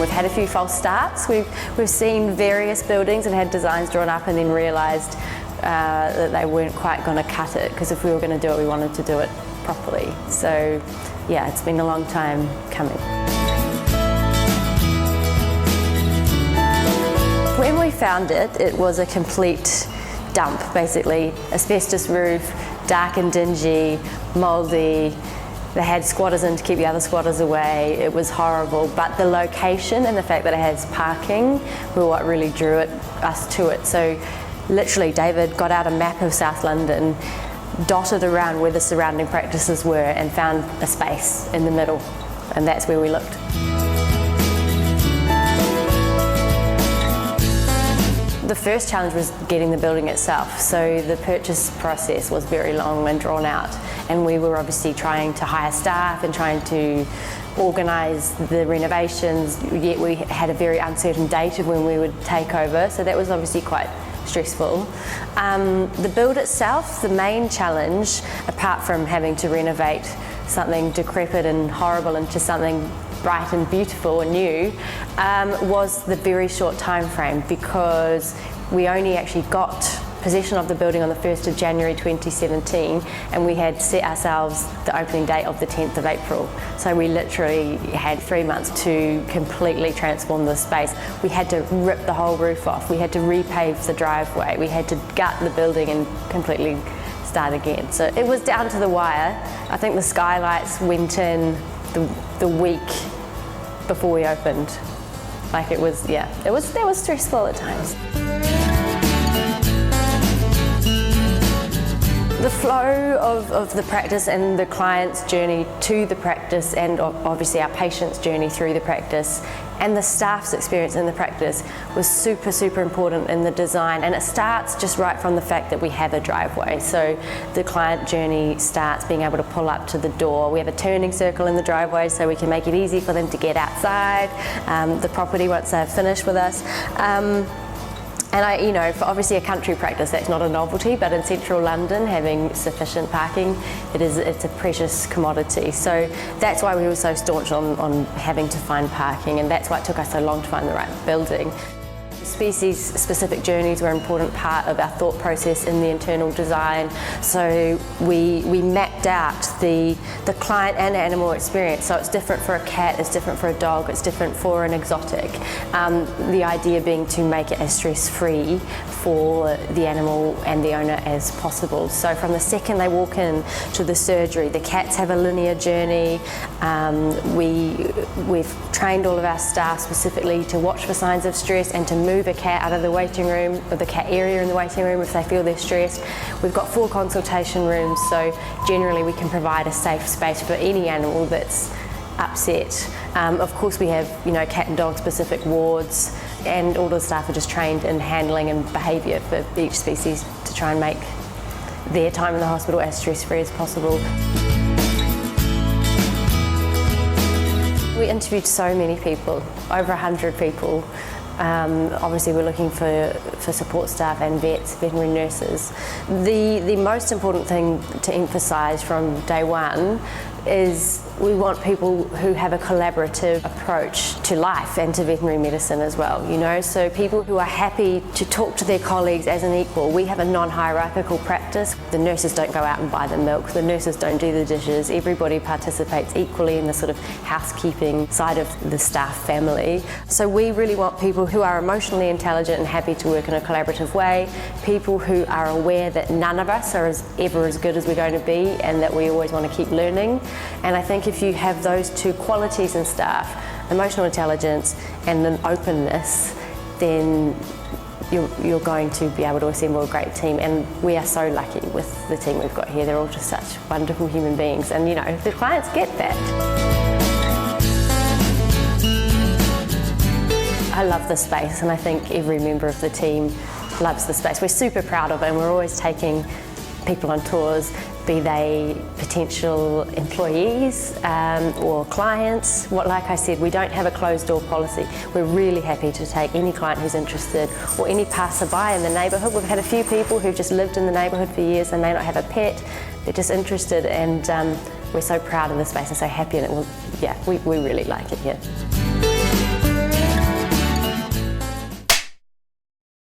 We've had a few false starts. We've seen various buildings and had designs drawn up and then realised that they weren't quite going to cut it, because if we were going to do it, we wanted to do it properly. So yeah, it's been a long time coming. When we found it, it was a complete dump, basically. Asbestos roof, dark and dingy, mouldy. They had squatters in to keep the other squatters away. It was horrible, but the location and the fact that it has parking were what really drew us to it. So literally, David got out a map of South London, dotted around where the surrounding practices were, and found a space in the middle, and that's where we looked. The first challenge was getting the building itself, so the purchase process was very long and drawn out, and we were obviously trying to hire staff and trying to organise the renovations, yet we had a very uncertain date of when we would take over, so that was obviously quite stressful. The build itself, the main challenge, apart from having to renovate something decrepit and horrible into something bright and beautiful and new, was the very short time frame, because we only actually got possession of the building on the 1st of January 2017, and we had set ourselves the opening date of the 10th of April. So we literally had 3 months to completely transform the space. We had to rip the whole roof off, we had to repave the driveway, we had to gut the building and completely start again. So it was down to the wire. I think the skylights went in the week before we opened. Like it was stressful at times. The flow of the practice and the client's journey to the practice, and obviously our patient's journey through the practice, and the staff's experience in the practice was super, super important in the design. And it starts just right from the fact that we have a driveway. So the client journey starts being able to pull up to the door. We have a turning circle in the driveway so we can make it easy for them to get outside the property once they've finished with us. And for obviously a country practice, that's not a novelty, but in central London, having sufficient parking, it's a precious commodity. So that's why we were so staunch on having to find parking, and that's why it took us so long to find the right building. Species-specific journeys were an important part of our thought process in the internal design. So we mapped out the client and animal experience. So it's different for a cat, it's different for a dog, it's different for an exotic. The idea being to make it as stress-free for the animal and the owner as possible. So from the second they walk in to the surgery, the cats have a linear journey. We've trained all of our staff specifically to watch for signs of stress and to move a cat out of the waiting room, or the cat area in the waiting room if they feel they're stressed. We've got 4 consultation rooms, so generally we can provide a safe space for any animal that's upset. Of course we have cat and dog specific wards, and all the staff are just trained in handling and behaviour for each species to try and make their time in the hospital as stress-free as possible. We interviewed so many people, over 100 people. Obviously we're looking for support staff and vets, veterinary nurses. The most important thing to emphasise from day one is we want people who have a collaborative approach to life and to veterinary medicine as well, so people who are happy to talk to their colleagues as an equal. We have a non-hierarchical practice. The nurses don't go out and buy the milk, the nurses don't do the dishes, everybody participates equally in the sort of housekeeping side of the staff family. So we really want people who are emotionally intelligent and happy to work in a collaborative way, people who are aware that none of us are ever as good as we're going to be, and that we always want to keep learning. And I think if you have those 2 qualities in staff, emotional intelligence and an openness, then you're going to be able to assemble a great team. And we are so lucky with the team we've got here. They're all just such wonderful human beings, and the clients get that. I love the space, and I think every member of the team loves the space. We're super proud of it, and we're always taking people on tours, be they potential employees or clients. Like I said, we don't have a closed door policy. We're really happy to take any client who's interested, or any passerby in the neighbourhood. We've had a few people who've just lived in the neighbourhood for years and may not have a pet. They're just interested, and we're so proud of the space and so happy in it. We really like it here.